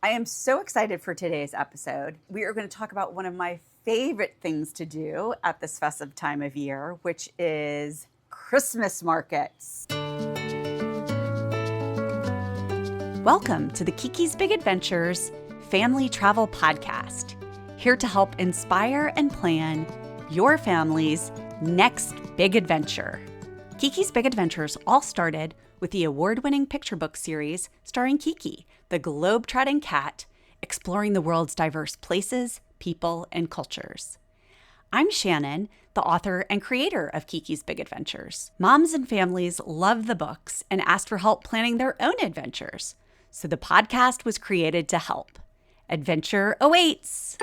I am so excited for today's episode. We are going to talk about one of my favorite things to do at this festive time of year, which is Christmas markets. Welcome to the KeeKee's Big Adventures Family Travel Podcast, here to help inspire and plan your family's next big adventure. KeeKee's Big Adventures all started with the award-winning picture book series starring KeeKee, the globe-trotting cat, exploring the world's diverse places, people, and cultures. I'm Shannon, the author and creator of KeeKee's Big Adventures. Moms and families love the books and asked for help planning their own adventures, so the podcast was created to help. Adventure awaits!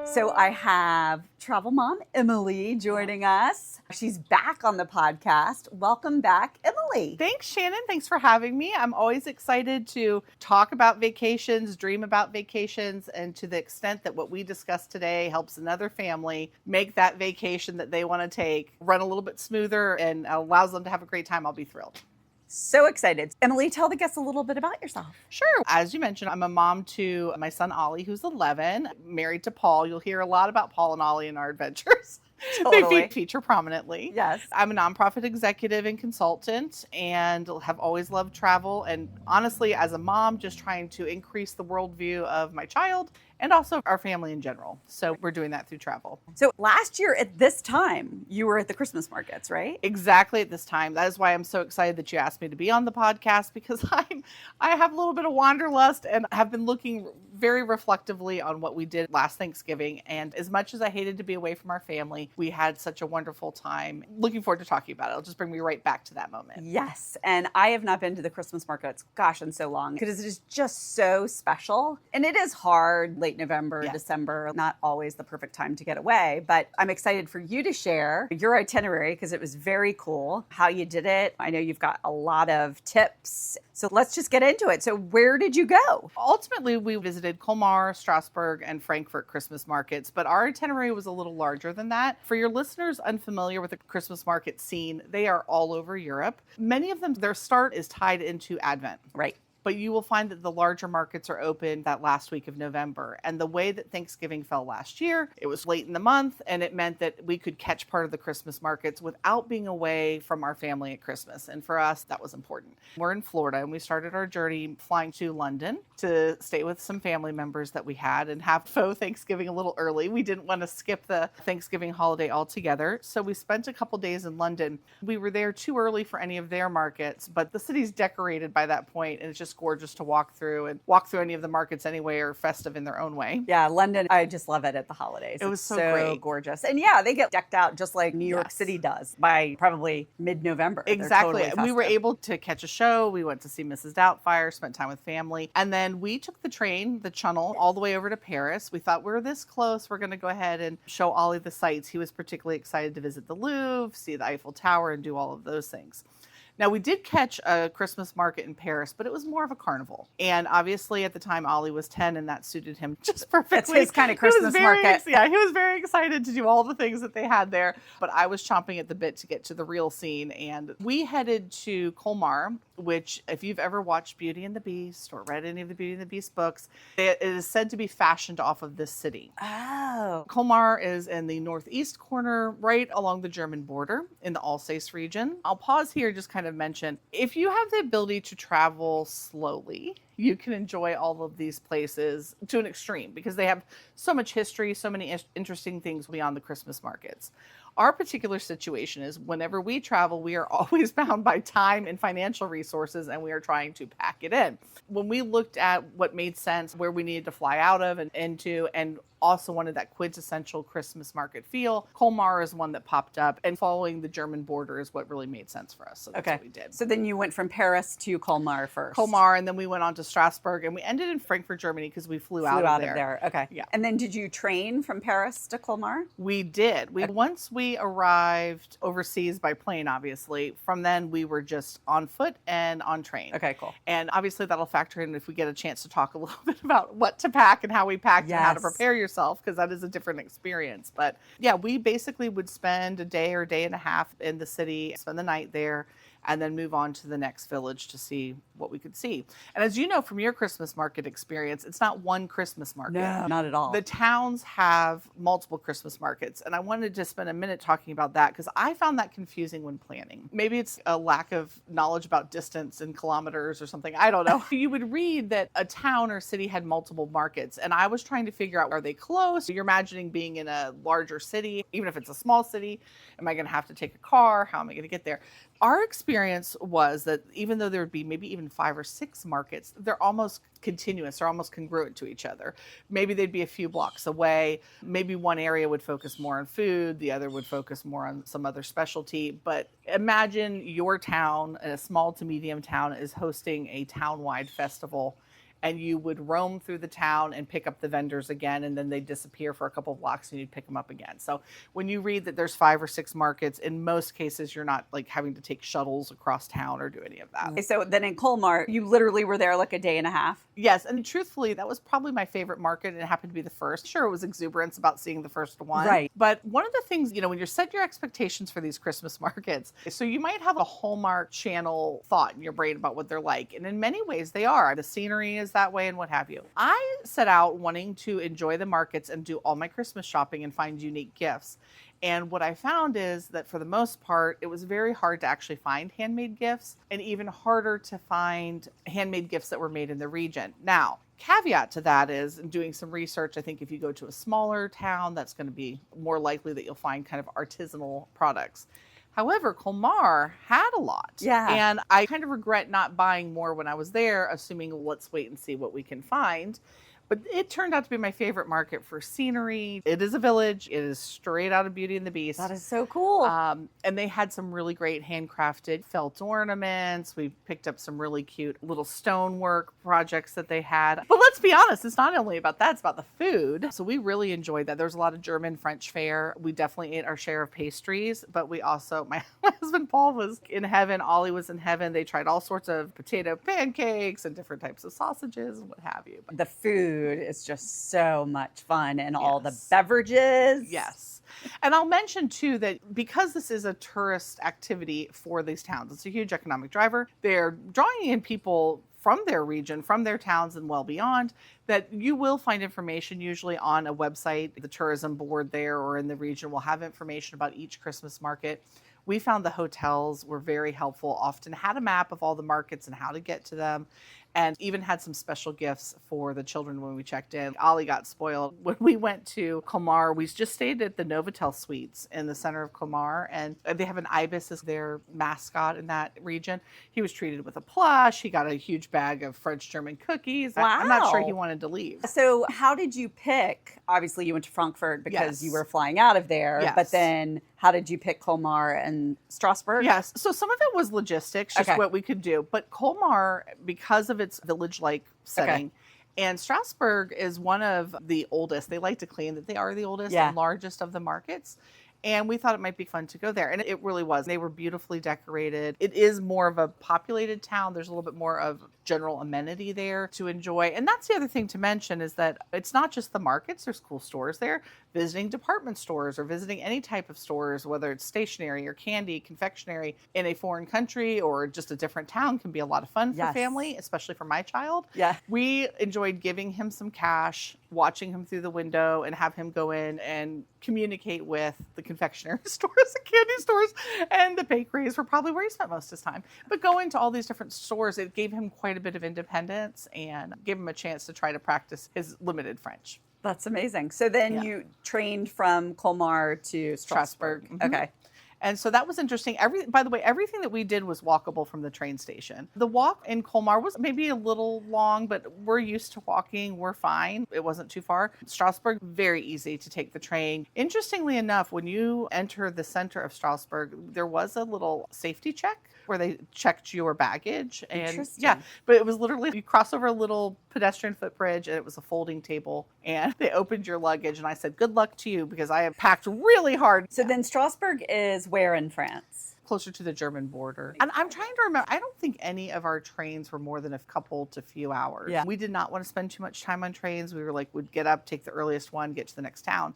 So I have travel mom Emily joining us. She's back on the podcast. Welcome back, Emily. Thanks, Shannon. Thanks for having me. I'm always excited to talk about vacations, dream about vacations, and to the extent that what we discussed today helps another family make that vacation that they want to take run a little bit smoother and allows them to have a great time, I'll be thrilled. So excited. Emily, tell the guests a little bit about yourself. Sure. As you mentioned, I'm a mom to my son, Ollie, who's 11, married to Paul. You'll hear a lot about Paul and Ollie in our adventures. Totally. They feature prominently. Yes. I'm a nonprofit executive and consultant and have always loved travel. And honestly, as a mom, just trying to increase the worldview of my child and also our family in general. So we're doing that through travel. So last year at this time, you were at the Christmas markets, right? Exactly at this time. That is why I'm so excited that you asked me to be on the podcast, because I have a little bit of wanderlust and have been looking very reflectively on what we did last Thanksgiving. And as much as I hated to be away from our family, we had such a wonderful time. Looking forward to talking about it. It'll just bring me right back to that moment. Yes. And I have not been to the Christmas markets, gosh, in so long, because it is just so special. And it is hard late November, Yeah. December, not always the perfect time to get away. But I'm excited for you to share your itinerary because it was very cool how you did it. I know you've got a lot of tips. So let's just get into it. So where did you go? Ultimately, we visited Colmar, Strasbourg, and Frankfurt Christmas markets, but our itinerary was a little larger than that. For your listeners unfamiliar with the Christmas market scene, they are all over Europe. Many of them, their start is tied into Advent. Right. But you will find that the larger markets are open that last week of November. And the way that Thanksgiving fell last year, it was late in the month, and it meant that we could catch part of the Christmas markets without being away from our family at Christmas. And for us, that was important. We're in Florida, and we started our journey flying to London to stay with some family members that we had and have faux Thanksgiving a little early. We didn't want to skip the Thanksgiving holiday altogether. So we spent a couple days in London. We were there too early for any of their markets, but the city's decorated by that point, and it's just gorgeous to walk through any of the markets anyway, or festive in their own way. Yeah, London, I just love it at the holidays. It was It's so great. Gorgeous. And yeah, they get decked out just like New York Yes. City does by probably mid-November. They're Exactly. totally We were festive. able to catch a show. We went to see Mrs. Doubtfire, spent time with family. And then we took the train, the Channel, all the way over to Paris. We thought we were this close. We're going to go ahead and show Ollie the sights. He was particularly excited to visit the Louvre, see the Eiffel Tower, and do all of those things. Now, we did catch a Christmas market in Paris, but it was more of a carnival. And obviously, at the time, Ollie was 10, and that suited him just perfectly. It's his kind of He was Christmas very market. Yeah, he was very excited to do all the things that they had there. But I was chomping at the bit to get to the real scene. And we headed to Colmar, which, if you've ever watched Beauty and the Beast or read any of the Beauty and the Beast books, it is said to be fashioned off of this city. Oh. Colmar is in the northeast corner, right along the German border in the Alsace region. I'll pause here, just kind of mention, if you have the ability to travel slowly, you can enjoy all of these places to an extreme because they have so much history, so many interesting things beyond the Christmas markets. Our particular situation is whenever we travel, we are always bound by time and financial resources, and we are trying to pack it in. When we looked at what made sense, where we needed to fly out of and into, and also wanted that quintessential Christmas market feel, Colmar is one that popped up, and following the German border is what really made sense for us. So that's what we did. So then you went from Paris to Colmar first. Colmar, and then we went on to Strasbourg, and we ended in Frankfurt, Germany, because we flew out of there. Okay. Yeah. And then did you train from Paris to Colmar? We did. Once we arrived overseas by plane, obviously, from then we were just on foot and on train. Okay, cool. And obviously that'll factor in if we get a chance to talk a little bit about what to pack and how we packed and how to prepare yourself, because that is a different experience. But yeah, we basically would spend a day or day and a half in the city, spend the night there, and then move on to the next village to see what we could see. And as you know from your Christmas market experience, it's not one Christmas market. No, not at all. The towns have multiple Christmas markets. And I wanted to spend a minute talking about that because I found that confusing when planning. Maybe it's a lack of knowledge about distance in kilometers or something. I don't know. You would read that a town or city had multiple markets. And I was trying to figure out, are they close? You're imagining being in a larger city, even if it's a small city. Am I going to have to take a car? How am I going to get there? Our experience was that even though there would be maybe even 5 or 6 markets, they're almost continuous, they're almost congruent to each other. Maybe they'd be a few blocks away. Maybe one area would focus more on food, the other would focus more on some other specialty. But imagine your town, a small to medium town, is hosting a town-wide festival, and you would roam through the town and pick up the vendors again, and then they disappear for a couple of blocks and you'd pick them up again. So when you read that there's 5 or 6 markets, in most cases, you're not like having to take shuttles across town or do any of that. Okay, so then in Colmar, you literally were there like a day and a half? Yes, and truthfully, that was probably my favorite market, and it happened to be the first. Sure, it was exuberance about seeing the first one. Right. But one of the things, when you set your expectations for these Christmas markets, so you might have a Hallmark Channel thought in your brain about what they're like, and in many ways they are. The scenery is that way and what have you. I set out wanting to enjoy the markets and do all my Christmas shopping and find unique gifts. And what I found is that for the most part, it was very hard to actually find handmade gifts and even harder to find handmade gifts that were made in the region. Now, caveat to that is, in doing some research, I think if you go to a smaller town, that's going to be more likely that you'll find kind of artisanal products. However, Colmar had a lot. Yeah. And I kind of regret not buying more when I was there, assuming let's wait and see what we can find. But it turned out to be my favorite market for scenery. It is a village. It is straight out of Beauty and the Beast. That is so cool. And they had some really great handcrafted felt ornaments. We picked up some really cute little stonework projects that they had. But let's be honest, it's not only about that, it's about the food. So we really enjoyed that. There's a lot of German French fare. We definitely ate our share of pastries, but we also, my husband Paul was in heaven. Ollie was in heaven. They tried all sorts of potato pancakes and different types of sausages and what have you. The food is just so much fun, and all the beverages. Yes. And I'll mention too that because this is a tourist activity for these towns, it's a huge economic driver. They're drawing in people from their region, from their towns and well beyond, that you will find information usually on a website. The tourism board there or in the region will have information about each Christmas market. We found the hotels were very helpful, often had a map of all the markets and how to get to them, and even had some special gifts for the children when we checked in. Ollie got spoiled. When we went to Colmar, we just stayed at the Novotel Suites in the center of Colmar, and they have an ibis as their mascot in that region. He was treated with a plush. He got a huge bag of French-German cookies. Wow. I'm not sure he wanted to leave. So how did you pick? Obviously, you went to Frankfurt because you were flying out of there, Yes. but then how did you pick Colmar and Strasbourg? Yes. So some of it was logistics, just what we could do. But Colmar, because of its village-like setting, and Strasbourg is one of the oldest. They like to claim that they are the oldest and largest of the markets. And we thought it might be fun to go there. And it really was. They were beautifully decorated. It is more of a populated town. There's a little bit more of general amenity there to enjoy. And that's the other thing to mention is that it's not just the markets. There's cool stores there. Visiting department stores or visiting any type of stores, whether it's stationery or candy, confectionery in a foreign country or just a different town, can be a lot of fun for family, especially for my child. Yeah. We enjoyed giving him some cash, watching him through the window, and have him go in and communicate with the confectionery stores and candy stores and the bakeries were probably where he spent most of his time. But going to all these different stores, it gave him quite a bit of independence and gave him a chance to try to practice his limited French. That's amazing. So then you trained from Colmar to Strasbourg. Mm-hmm. Okay. And so that was interesting. By the way, everything that we did was walkable from the train station. The walk in Colmar was maybe a little long, but we're used to walking. We're fine. It wasn't too far. Strasbourg, very easy to take the train. Interestingly enough, when you enter the center of Strasbourg, there was a little safety check where they checked your baggage. And but it was literally, you cross over a little pedestrian footbridge and it was a folding table and they opened your luggage and I said, good luck to you because I have packed really hard. So then Strasbourg is where in France? Closer to the German border. And I'm trying to remember, I don't think any of our trains were more than a couple to few hours. Yeah. We did not want to spend too much time on trains. We were like, we'd get up, take the earliest one, get to the next town.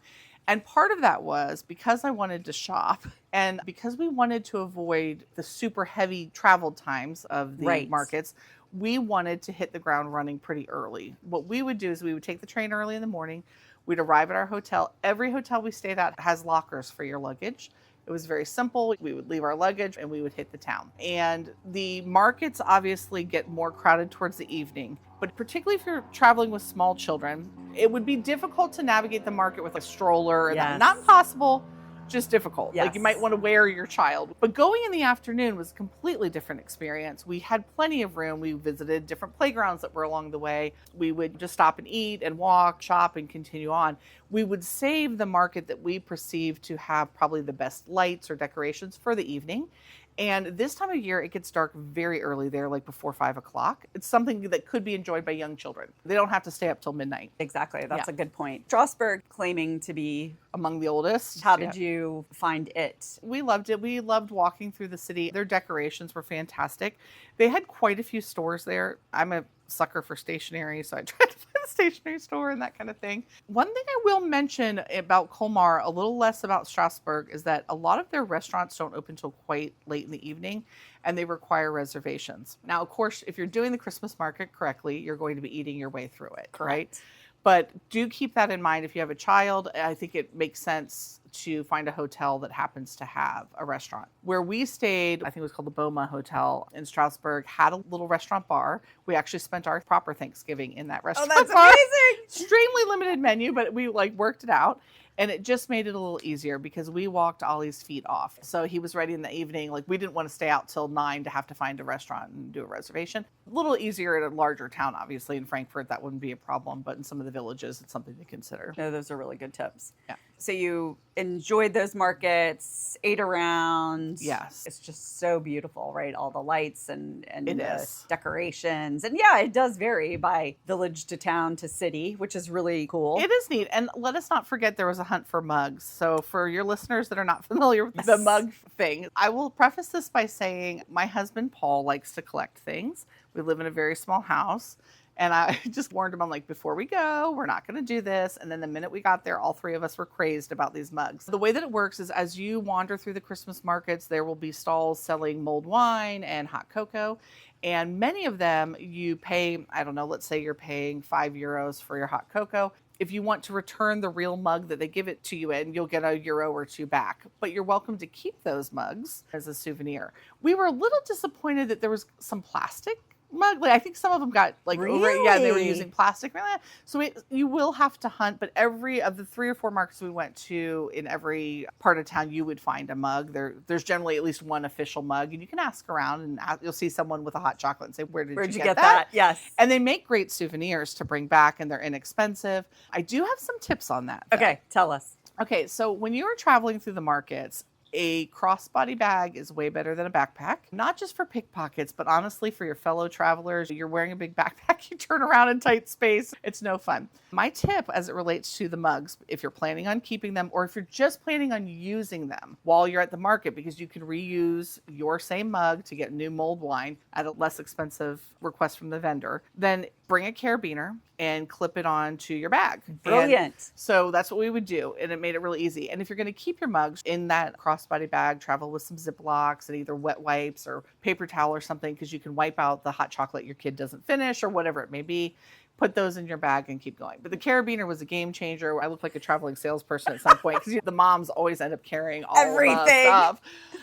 And part of that was because I wanted to shop and because we wanted to avoid the super heavy travel times of the markets, we wanted to hit the ground running pretty early. What we would do is we would take the train early in the morning. We'd arrive at our hotel. Every hotel we stayed at has lockers for your luggage. It was very simple. We would leave our luggage and we would hit the town. And the markets obviously get more crowded towards the evening, but particularly if you're traveling with small children, it would be difficult to navigate the market with a stroller. Yes. Not impossible, just difficult. Yes. Like you might want to wear your child. But going in the afternoon was a completely different experience. We had plenty of room. We visited different playgrounds that were along the way. We would just stop and eat and walk, shop, and continue on. We would save the market that we perceived to have probably the best lights or decorations for the evening. And this time of year, it gets dark very early there, like before 5 o'clock. It's something that could be enjoyed by young children. They don't have to stay up till midnight. Exactly. That's a good point. Strasburg claiming to be among the oldest. How did you find it? We loved it. We loved walking through the city. Their decorations were fantastic. They had quite a few stores there. I'm a sucker for stationery, so I tried to find a stationery store and that kind of thing. One thing I will mention about Colmar, a little less about Strasbourg, is that a lot of their restaurants don't open till quite late in the evening, and they require reservations. Now, of course, if you're doing the Christmas market correctly, you're going to be eating your way through it, right? But do keep that in mind if you have a child. I think it makes sense to find a hotel that happens to have a restaurant. Where we stayed, I think it was called the 𝗵𝗂𝗍𝗂 Hotel in Strasbourg, had a little restaurant bar. We actually spent our proper Thanksgiving in that restaurant. Oh, that's amazing! Extremely limited menu, but we worked it out. And it just made it a little easier because we walked Ollie's feet off. So he was ready in the evening. Like we didn't want to stay out till 9 to have to find a restaurant and do a reservation. A little easier at a larger town, obviously. In Frankfurt, that wouldn't be a problem. But in some of the villages, it's something to consider. No, those are really good tips. Yeah. So you enjoyed those markets, ate around. Yes. It's just so beautiful, right? All the lights and the is. decorations. And yeah, it does vary by village to town to city, which is really cool. It is neat. And let us not forget there was a hunt for mugs. So for your listeners that are not familiar with the mug thing, I will preface this by saying my husband, Paul, likes to collect things. We live in a very small house. And I just warned him, I'm like, before we go, we're not going to do this. And then the minute we got there, all three of us were crazed about these mugs. The way that it works is as you wander through the Christmas markets, there will be stalls selling mulled wine and hot cocoa. And many of them you pay, I don't know, let's say you're paying €5 for your hot cocoa. If you want to return the real mug that they give it to you in, you'll get €1 or 2 back. But you're welcome to keep those mugs as a souvenir. We were a little disappointed that there was some plastic mug. I think some of them got they were using plastic. So you will have to hunt, but every of the 3 or 4 markets we went to in every part of town, you would find a mug. There's generally at least one official mug, and you can ask around and you'll see someone with a hot chocolate and say, where'd you get that? Yes. And they make great souvenirs to bring back, and they're inexpensive. I do have some tips on that, though. Okay, tell us. Okay, so when you are traveling through the markets, a crossbody bag is way better than a backpack, not just for pickpockets, but honestly for your fellow travelers. You're wearing a big backpack, you turn around in tight space. It's no fun. My tip as it relates to the mugs, if you're planning on keeping them or if you're just planning on using them while you're at the market, because you can reuse your same mug to get new mulled wine at a less expensive request from the vendor, then bring a carabiner and clip it onto your bag. Brilliant. And so that's what we would do. And it made it really easy. And if you're going to keep your mugs in that crossbody bag, travel with some Ziplocs and either wet wipes or paper towel or something, because you can wipe out the hot chocolate your kid doesn't finish or whatever it may be. Put those in your bag and keep going. But the carabiner was a game changer. I looked like a traveling salesperson at some point because the moms always end up carrying all everything. The stuff.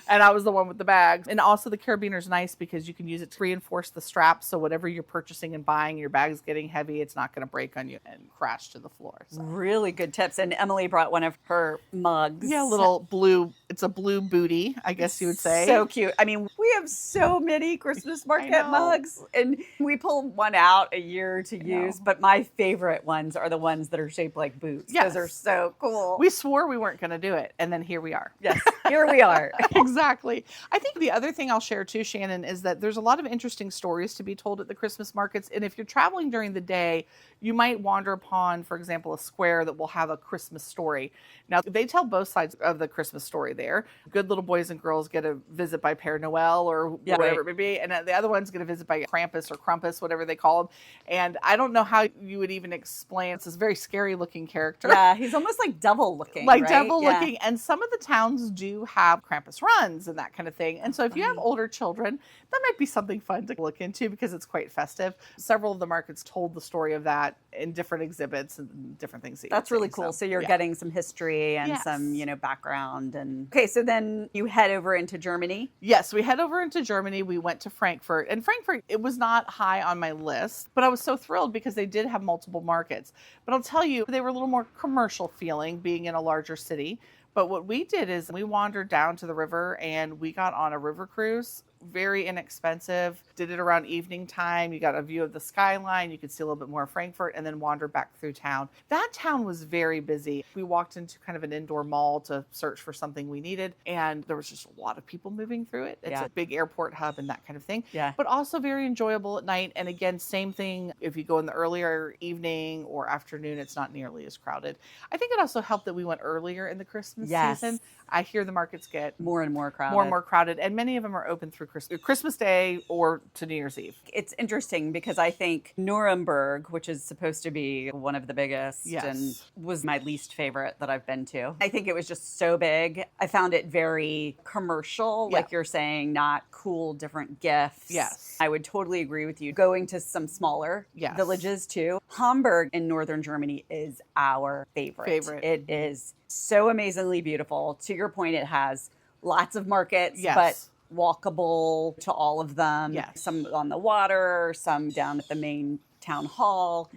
And I was the one with the bags. And also the carabiner is nice because you can use it to reinforce the straps. So whatever you're purchasing and buying, your bag's getting heavy, it's not going to break on you and crash to the floor. So. Really good tips. And Emily brought one of her mugs. Yeah, little blue. It's a blue booty, I guess you would say. So cute. I mean, we have so many Christmas market mugs, and we pull one out a year to use. But my favorite ones are the ones that are shaped like boots. Yes. Those are so cool. We swore we weren't going to do it, and then here we are. Yes, here we are. Exactly. I think the other thing I'll share too, Shannon, is that there's a lot of interesting stories to be told at the Christmas markets. And if you're traveling during the day, you might wander upon, for example, a square that will have a Christmas story. Now, they tell both sides of the Christmas story there. Good little boys and girls get a visit by Père Noël or whatever it may be. And the other one's get a visit by Krampus or Krampus, whatever they call them. And I don't don't know how you would even explain. It's this very scary looking character. Yeah, he's almost like devil looking. Like right? devil looking. And some of the towns do have Krampus runs and that kind of thing. And so if you have older children, that might be something fun to look into because it's quite festive. Several of the markets told the story of that in different exhibits and different things. That's really cool. So you're getting some history and some, background. And okay, so then you head over into Germany. Yes, we head over into Germany. We went to Frankfurt. And Frankfurt, it was not high on my list, but I was so thrilled because they did have multiple markets. But I'll tell you, they were a little more commercial feeling being in a larger city. But what we did is we wandered down to the river and we got on a river cruise. Very inexpensive. Did it around evening time. You got a view of the skyline. You could see a little bit more of Frankfurt and then wander back through town. That town was very busy. We walked into kind of an indoor mall to search for something we needed. And there was just a lot of people moving through it. It's a big airport hub and that kind of thing. Yeah. But also very enjoyable at night. And again, same thing. If you go in the earlier evening or afternoon, it's not nearly as crowded. I think it also helped that we went earlier in the Christmas season. I hear the markets get more and more crowded. More and more crowded. And many of them are open through Christmas Day or to New Year's Eve. It's interesting because I think Nuremberg, which is supposed to be one of the biggest and was my least favorite that I've been to. I think it was just so big. I found it very commercial, like you're saying, not cool, different gifts. Yes. I would totally agree with you. Going to some smaller villages too. Hamburg in northern Germany is our favorite. It is so amazingly beautiful. To your point, it has lots of markets, but walkable to all of them. Some on the water, some down at the main town hall.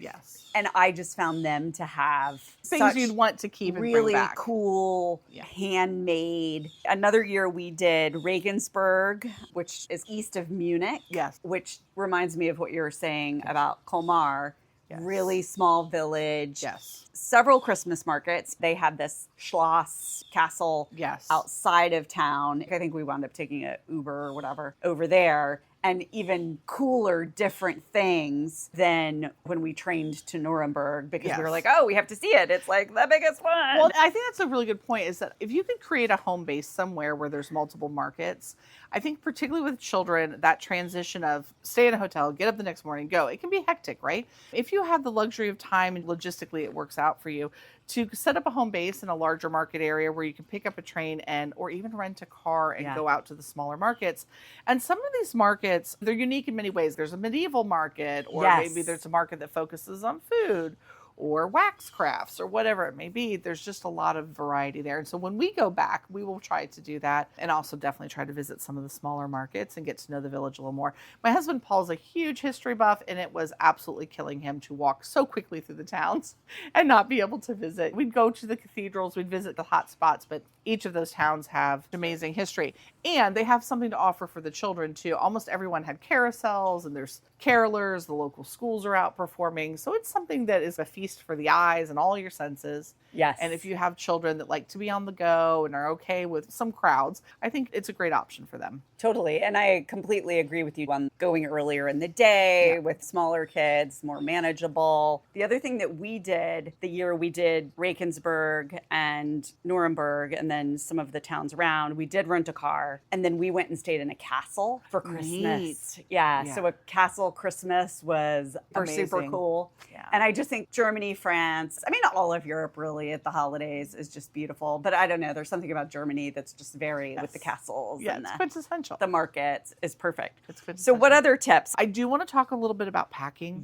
And I just found them to have things you'd want to keep and really bring back. Cool, handmade. Another year we did Regensburg, which is east of Munich, which reminds me of what you were saying about Colmar. Really small village. Several Christmas markets. They had this Schloss castle outside of town. I think we wound up taking an Uber or whatever over there. And even cooler, different things than when we trained to Nuremberg because we were like, oh, we have to see it. It's like the biggest one. Well, I think that's a really good point is that if you could create a home base somewhere where there's multiple markets, I think particularly with children, that transition of stay in a hotel, get up the next morning, go, it can be hectic, right? If you have the luxury of time and logistically it works out for you, to set up a home base in a larger market area where you can pick up a train or even rent a car and go out to the smaller markets. And some of these markets, they're unique in many ways. There's a medieval market, or maybe there's a market that focuses on food or wax crafts or whatever it may be. There's just a lot of variety there. And so when we go back, we will try to do that and also definitely try to visit some of the smaller markets and get to know the village a little more. My husband, Paul's a huge history buff, and it was absolutely killing him to walk so quickly through the towns and not be able to visit. We'd go to the cathedrals, we'd visit the hot spots, but each of those towns have amazing history. And they have something to offer for the children too. Almost everyone had carousels, and there's carolers, the local schools are out performing. So it's something that is a feast for the eyes and all your senses. And if you have children that like to be on the go and are okay with some crowds, I think it's a great option for them. Totally. And I completely agree with you on going earlier in the day with smaller kids, more manageable. The other thing that we did the year we did Regensburg and Nuremberg and then some of the towns around, we did rent a car and then we went and stayed in a castle for Christmas. So a castle Christmas was super cool. And I just think Germany, France, I mean, all of Europe really at the holidays is just beautiful. But I don't know, there's something about Germany that's just very with the castles and it's quintessential. The markets is perfect. So what other tips? I do want to talk a little bit about packing.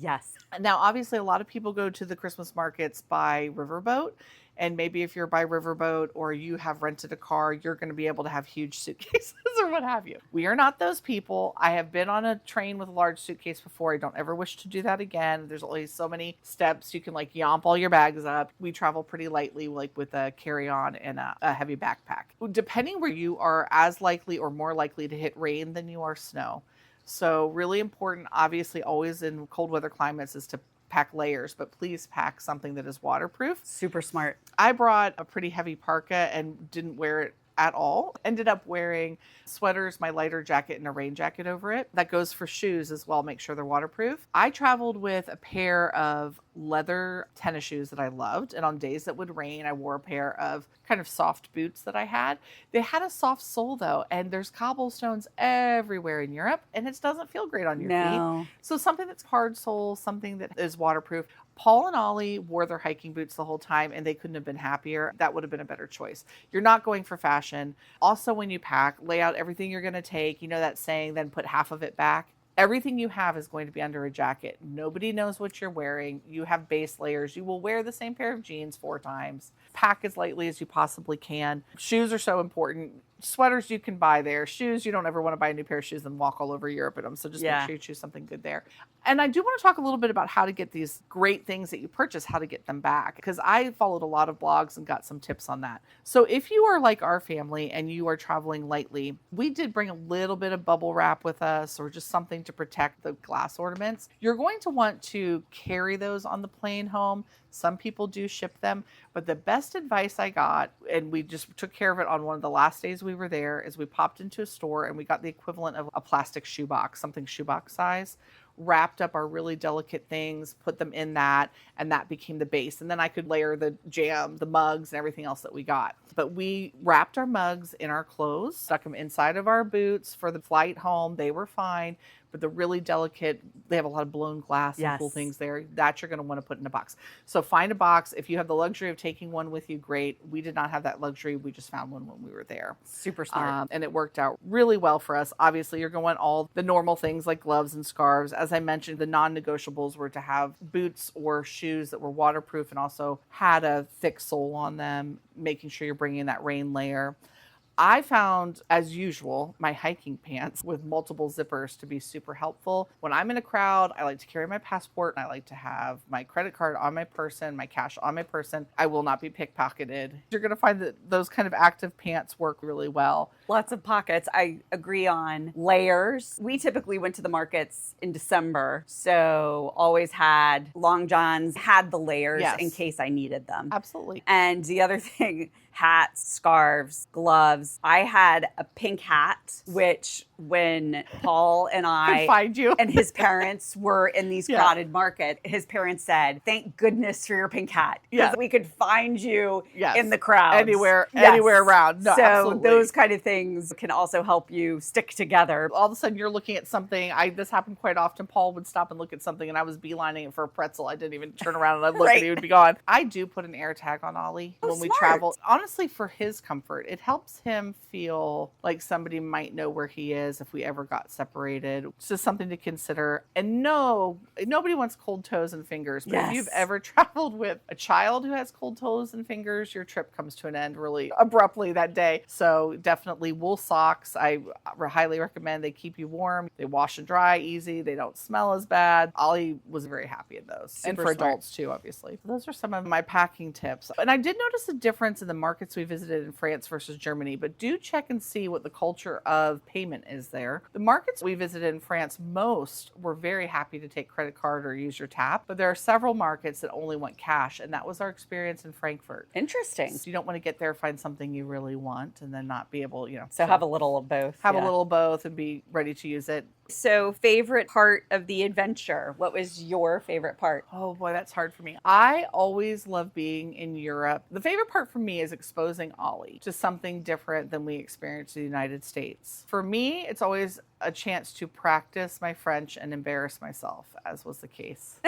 Now, obviously, a lot of people go to the Christmas markets by riverboat. And maybe if you're by riverboat or you have rented a car, you're going to be able to have huge suitcases or what have you. We are not those people. I have been on a train with a large suitcase before. I don't ever wish to do that again. There's only so many steps. You can like yomp all your bags up. We travel pretty lightly, like with a carry-on and a heavy backpack. Depending where you are as likely or more likely to hit rain than you are snow. So really important, obviously, always in cold weather climates is to pack layers, but please pack something that is waterproof. Super smart. I brought a pretty heavy parka and didn't wear it at all. Ended up wearing sweaters, my lighter jacket, and a rain jacket over it. That goes for shoes as well. Make sure they're waterproof. I traveled with a pair of leather tennis shoes that I loved. And on days that would rain, I wore a pair of kind of soft boots that I had. They had a soft sole though, and there's cobblestones everywhere in Europe, and it doesn't feel great on your feet. So something that's hard sole, something that is waterproof. Paul and Ollie wore their hiking boots the whole time, and they couldn't have been happier. That would have been a better choice. You're not going for fashion. Also, when you pack, lay out everything you're going to take. You know that saying, then put half of it back. Everything you have is going to be under a jacket. Nobody knows what you're wearing. You have base layers. You will wear the same pair of jeans 4 times. Pack as lightly as you possibly can. Shoes are so important. Sweaters you can buy there. Shoes, you don't ever want to buy a new pair of shoes and walk all over Europe in them. So just make sure you choose something good there. And I do want to talk a little bit about how to get these great things that you purchase, how to get them back, because I followed a lot of blogs and got some tips on that. So if you are like our family and you are traveling lightly, we did bring a little bit of bubble wrap with us or just something to protect the glass ornaments. You're going to want to carry those on the plane home. Some people do ship them, but the best advice I got, and we just took care of it on one of the last days we were there, is we popped into a store and we got the equivalent of a plastic shoebox, something shoebox size, wrapped up our really delicate things, put them in that, and that became the base. And then I could layer the jam, the mugs, and everything else that we got. But we wrapped our mugs in our clothes, stuck them inside of our boots for the flight home. They were fine. But the really delicate, they have a lot of blown glass and cool things there that you're going to want to put in a box. So find a box. If you have the luxury of taking one with you, great. We did not have that luxury. We just found one when we were there. Super smart. And it worked out really well for us. Obviously, you're going all the normal things like gloves and scarves. As I mentioned, the non-negotiables were to have boots or shoes that were waterproof and also had a thick sole on them, making sure you're bringing that rain layer. I found, as usual, my hiking pants with multiple zippers to be super helpful. When I'm in a crowd, I like to carry my passport and I like to have my credit card on my person, my cash on my person. I will not be pickpocketed. You're going to find that those kind of active pants work really well. Lots of pockets. I agree on layers. We typically went to the markets in December, so always had long johns, had the layers in case I needed them. Absolutely. And the other thing, hats, scarves, gloves. I had a pink hat, which when Paul and I find you and his parents were in these crowded market, his parents said, "Thank goodness for your pink hat, because we could find you in the crowd anywhere around." No, so absolutely. Those kind of things can also help you stick together. All of a sudden, you're looking at something. This happened quite often. Paul would stop and look at something, and I was beelining it for a pretzel. I didn't even turn around and I'd look, and he would be gone. I do put an air tag on Ollie when we travel. Honestly, for his comfort, it helps him feel like somebody might know where he is if we ever got separated. It's just something to consider. And no, nobody wants cold toes and fingers. But if you've ever traveled with a child who has cold toes and fingers, your trip comes to an end really abruptly that day. So definitely wool socks. I highly recommend. They keep you warm. They wash and dry easy. They don't smell as bad. Ollie was very happy in those. And for adults too, obviously. Those are some of my packing tips. And I did notice a difference in the markets we visited in France versus Germany, but do check and see what the culture of payment is there. The markets we visited in France, most were very happy to take credit card or use your tap, but there are several markets that only want cash, and that was our experience in Frankfurt. Interesting. So you don't want to get there, find something you really want, and then not be able, So have a little of both. Have a little of both and be ready to use it. So favorite part of the adventure, what was your favorite part? Oh boy, that's hard for me. I always love being in Europe. The favorite part for me is exposing Ollie to something different than we experienced in the United States. For me, it's always a chance to practice my French and embarrass myself, as was the case.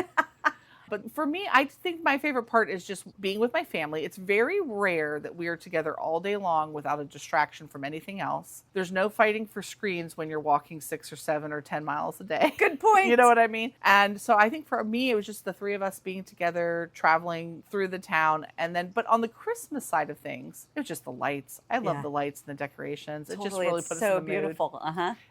But for me, I think my favorite part is just being with my family. It's very rare that we are together all day long without a distraction from anything else. There's no fighting for screens when you're walking 6 or 7 or 10 miles a day. Good point. You know what I mean? And so I think for me, it was just the three of us being together, traveling through the town. And then, but on the Christmas side of things, it was just the lights. I love the lights and the decorations. Totally. It just really put us in the mood. So beautiful.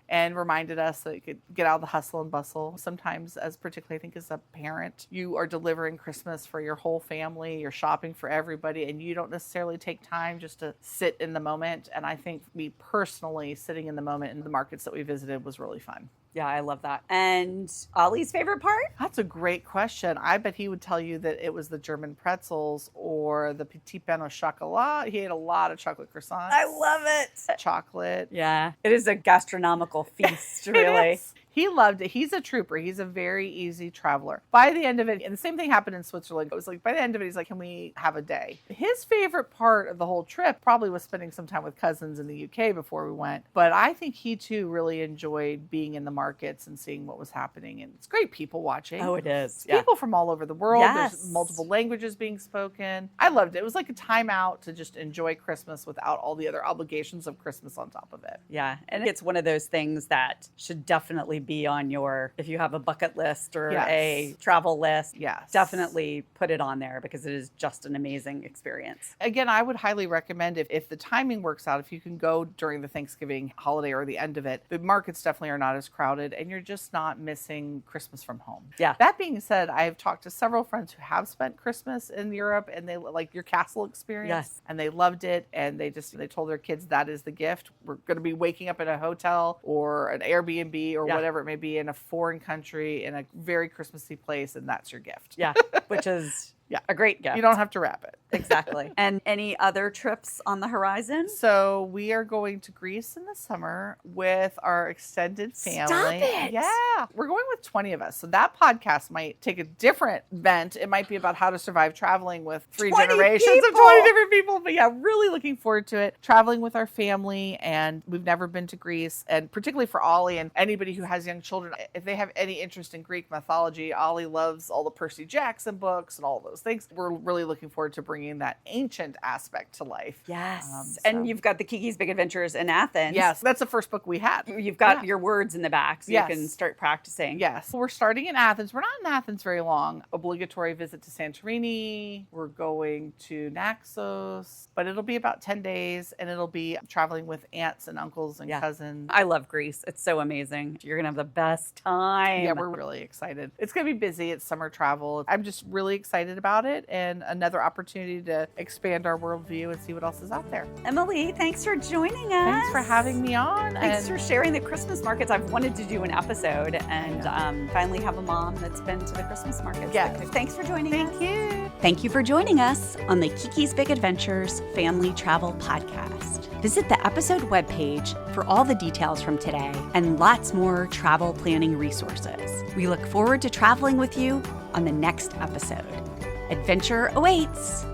And reminded us that you could get out of the hustle and bustle. Sometimes, as particularly I think as a parent, you are delivering Christmas for your whole family, you're shopping for everybody, and you don't necessarily take time just to sit in the moment. And I think me personally, sitting in the moment in the markets that we visited was really fun. Yeah, I love that. And Ollie's favorite part? That's a great question. I bet he would tell you that it was the German pretzels or the petit pain au chocolat. He ate a lot of chocolate croissants. I love it. Chocolate. Yeah, it is a gastronomical feast, really. He loved it. He's a trooper. He's a very easy traveler. By the end of it, and the same thing happened in Switzerland. It was like, by the end of it, he's like, can we have a day? His favorite part of the whole trip probably was spending some time with cousins in the UK before we went. But I think he too really enjoyed being in the markets and seeing what was happening. And it's great people watching. Oh, it is. It's people from all over the world. Yes. There's multiple languages being spoken. I loved it. It was like a time out to just enjoy Christmas without all the other obligations of Christmas on top of it. Yeah. And it's one of those things that should definitely be on your, if you have a bucket list or a travel list, definitely put it on there because it is just an amazing experience. Again, I would highly recommend if the timing works out, if you can go during the Thanksgiving holiday or the end of it, the markets definitely are not as crowded and you're just not missing Christmas from home. Yeah. That being said, I've talked to several friends who have spent Christmas in Europe and they like your castle experience and they loved it. And they told their kids that is the gift. We're going to be waking up in a hotel or an Airbnb or whatever it may be in a foreign country in a very Christmassy place. And that's your gift. Yeah. Which is a great gift. You don't have to wrap it. Exactly. And any other trips on the horizon? So we are going to Greece in the summer with our extended family. Stop it. Yeah. We're going with 20 of us. So that podcast might take a different bent. It might be about how to survive traveling with 3 generations of 20 different people. But yeah, really looking forward to it. Traveling with our family. And we've never been to Greece. And particularly for Ollie and anybody who has young children, if they have any interest in Greek mythology, Ollie loves all the Percy Jackson books and all those things. We're really looking forward to bringing that ancient aspect to life. Yes. And you've got the KeeKee's Big Adventures in Athens. Yes. That's the first book we had. You've got your words in the back so you can start practicing. Yes. We're starting in Athens. We're not in Athens very long. Obligatory visit to Santorini. We're going to Naxos, but it'll be about 10 days and it'll be traveling with aunts and uncles and cousins. I love Greece. It's so amazing. You're going to have the best time. Yeah, we're really excited. It's going to be busy. It's summer travel. I'm just really excited about it and another opportunity to expand our worldview and see what else is out there. Emily, thanks for joining us. Thanks for having me on. Thanks for sharing the Christmas markets. I've wanted to do an episode and finally have a mom that's been to the Christmas markets. Yeah. Thanks for joining us. Thank you. Thank you for joining us on the KeeKee's Big Adventures Family Travel Podcast. Visit the episode webpage for all the details from today and lots more travel planning resources. We look forward to traveling with you on the next episode. Adventure awaits.